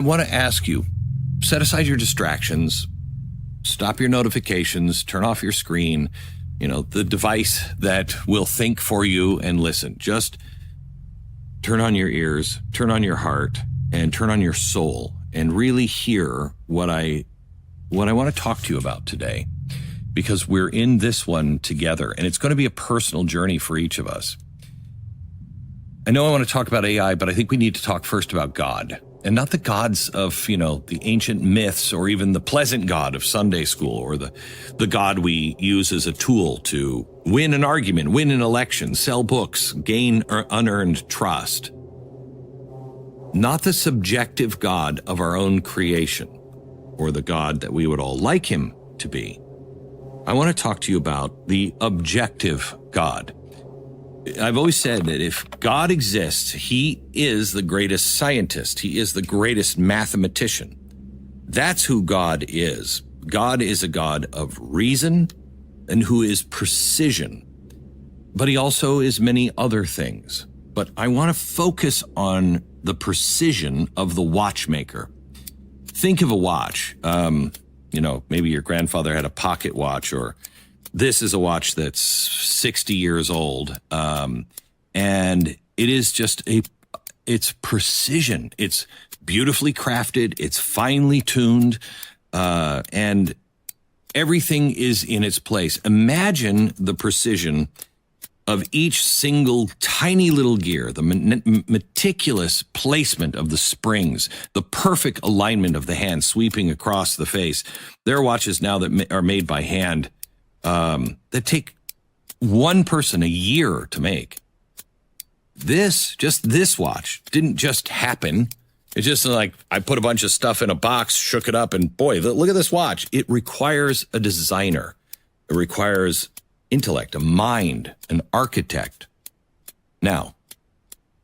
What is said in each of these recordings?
I want to ask you, set aside your distractions, stop your notifications, turn off your screen, the device that will think for you, and listen. Just turn on your ears, turn on your heart, and turn on your soul, and really hear what I want to talk to you about today, because we're in this one together, and it's going to be a personal journey for each of us. I know I want to talk about AI, but I think we need to talk first about God. And not the gods of, the ancient myths, or even the pleasant God of Sunday school, or the God we use as a tool to win an argument, win an election, sell books, gain unearned trust. Not the subjective God of our own creation, or the God that we would all like him to be. I want to talk to you about the objective God. I've always said that if God exists, he is the greatest scientist. He is the greatest mathematician. That's who God is. God is a God of reason and who is precision. But he also is many other things. But I want to focus on the precision of the watchmaker. Think of a watch. Maybe your grandfather had a pocket watch, or this is a watch that's 60 years old, and it is just it's precision. It's beautifully crafted. It's finely tuned, and everything is in its place. Imagine the precision of each single tiny little gear, the meticulous placement of the springs, the perfect alignment of the hand sweeping across the face. There are watches now that are made by hand that take one person a year to make. This watch didn't just happen. It's just like I put a bunch of stuff in a box, shook it up, and boy, look at this watch. It requires a designer. It requires intellect, a mind, an architect. Now,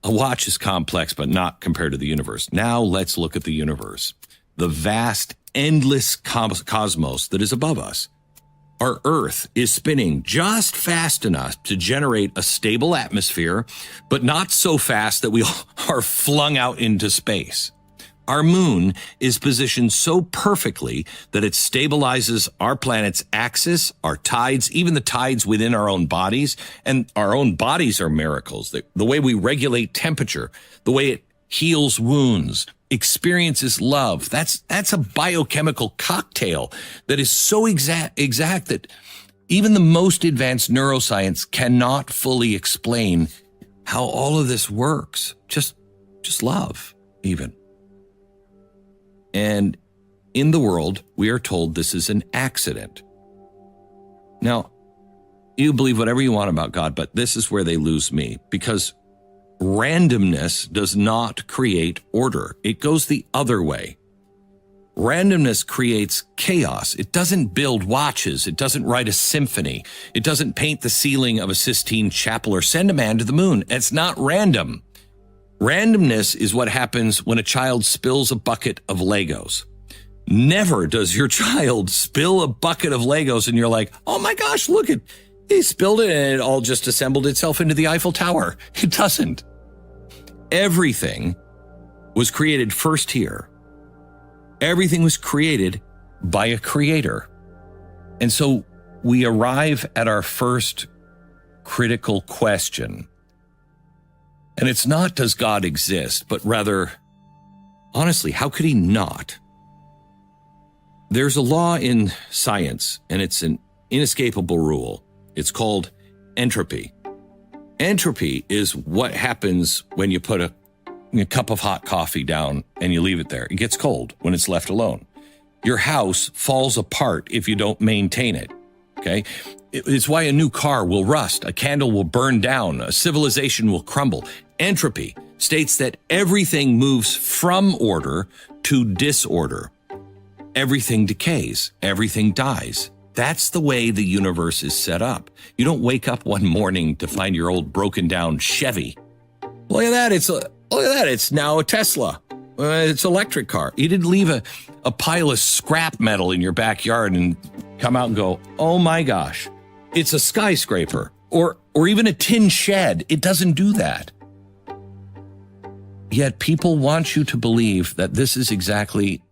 a watch is complex, but not compared to the universe. Now let's look at the universe, the vast, endless cosmos that is above us. Our Earth is spinning just fast enough to generate a stable atmosphere, but not so fast that we are flung out into space. Our moon is positioned so perfectly that it stabilizes our planet's axis, our tides, even the tides within our own bodies. And our own bodies are miracles. The way we regulate temperature, the way it heals wounds, experiences love. That's a biochemical cocktail that is so exact that even the most advanced neuroscience cannot fully explain how all of this works. Just love, even. And in the world, we are told this is an accident. Now, you believe whatever you want about God, but this is where they lose me, because randomness does not create order. It goes the other way. Randomness creates chaos. It doesn't build watches. It doesn't write a symphony. It doesn't paint the ceiling of a Sistine Chapel or send a man to the moon. It's not random. Randomness is what happens when a child spills a bucket of Legos. Never does your child spill a bucket of Legos and you're like, oh my gosh, look, he spilled it and it all just assembled itself into the Eiffel Tower. It doesn't. Everything was created first here. Everything was created by a creator. And so we arrive at our first critical question. And it's not, does God exist, but rather, honestly, how could he not? There's a law in science, and it's an inescapable rule. It's called entropy. Entropy is what happens when you put a cup of hot coffee down and you leave it there. It gets cold when it's left alone. Your house falls apart if you don't maintain it. Okay? It's why a new car will rust, a candle will burn down, a civilization will crumble. Entropy states that everything moves from order to disorder. Everything decays, everything dies. That's the way the universe is set up. You don't wake up one morning to find your old broken down Chevy. Look at that, it's now a Tesla. It's an electric car. You didn't leave a pile of scrap metal in your backyard and come out and go, oh my gosh, it's a skyscraper or even a tin shed. It doesn't do that. Yet people want you to believe that this is exactly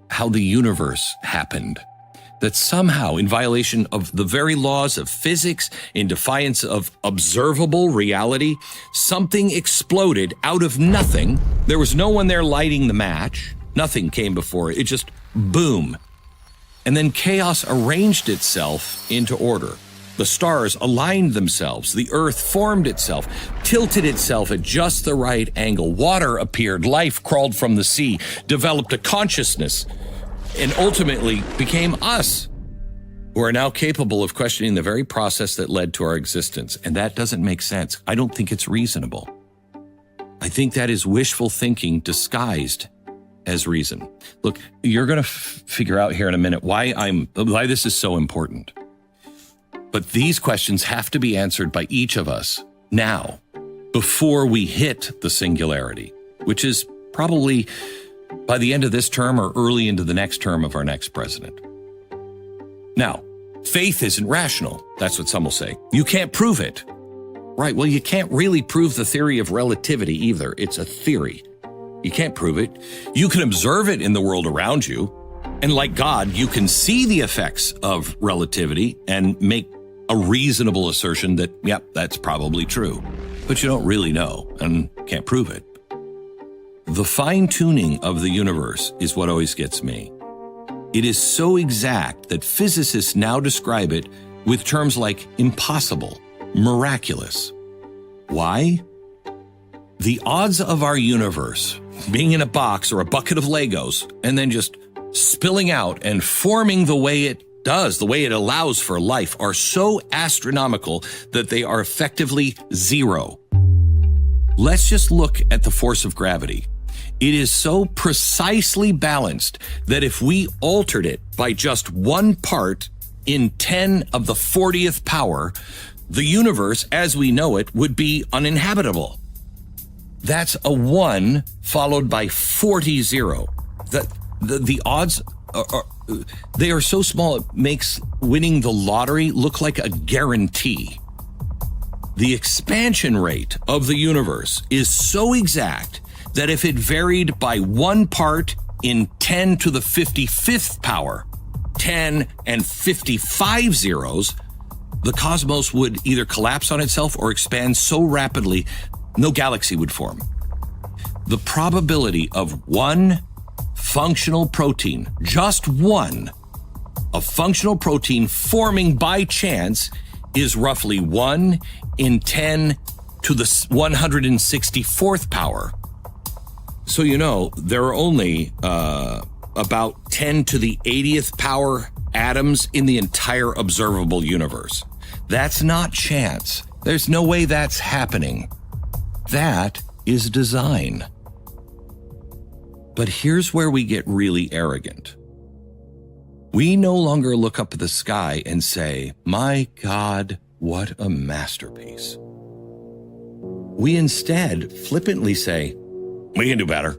how the universe happened. That somehow, in violation of the very laws of physics, in defiance of observable reality, something exploded out of nothing. There was no one there lighting the match. Nothing came before it. It just boom. And then chaos arranged itself into order. The stars aligned themselves. The earth formed itself, tilted itself at just the right angle. Water appeared. Life crawled from the sea, developed a consciousness, and ultimately became us, who are now capable of questioning the very process that led to our existence. And that doesn't make sense. I don't think it's reasonable. I think that is wishful thinking disguised as reason. Look, you're going to figure out here in a minute why this is so important. But these questions have to be answered by each of us now, before we hit the singularity, which is probably by the end of this term or early into the next term of our next president. Now, faith isn't rational. That's what some will say. You can't prove it. Right, well, you can't really prove the theory of relativity either. It's a theory. You can't prove it. You can observe it in the world around you. And like God, you can see the effects of relativity and make a reasonable assertion that, yep, that's probably true. But you don't really know and can't prove it. The fine-tuning of the universe is what always gets me. It is so exact that physicists now describe it with terms like impossible, miraculous. Why? The odds of our universe being in a box or a bucket of Legos and then just spilling out and forming the way it does, the way it allows for life, are so astronomical that they are effectively zero. Let's just look at the force of gravity. It is so precisely balanced that if we altered it by just 1 part in 10 to the 40th power, the universe as we know it would be uninhabitable. That's a 1 followed by 40 zero. The odds they are so small it makes winning the lottery look like a guarantee. The expansion rate of the universe is so exact that if it varied by 1 part in 10 to the 55th power, 10 and 55 zeros, the cosmos would either collapse on itself or expand so rapidly no galaxy would form. The probability of one functional protein, just one, a functional protein forming by chance is roughly 1 in 10 to the 164th power. So you know, there are only about 10 to the 80th power atoms in the entire observable universe. That's not chance. There's no way that's happening. That is design. But here's where we get really arrogant. We no longer look up at the sky and say, "My God, what a masterpiece." We instead flippantly say, "We can do better.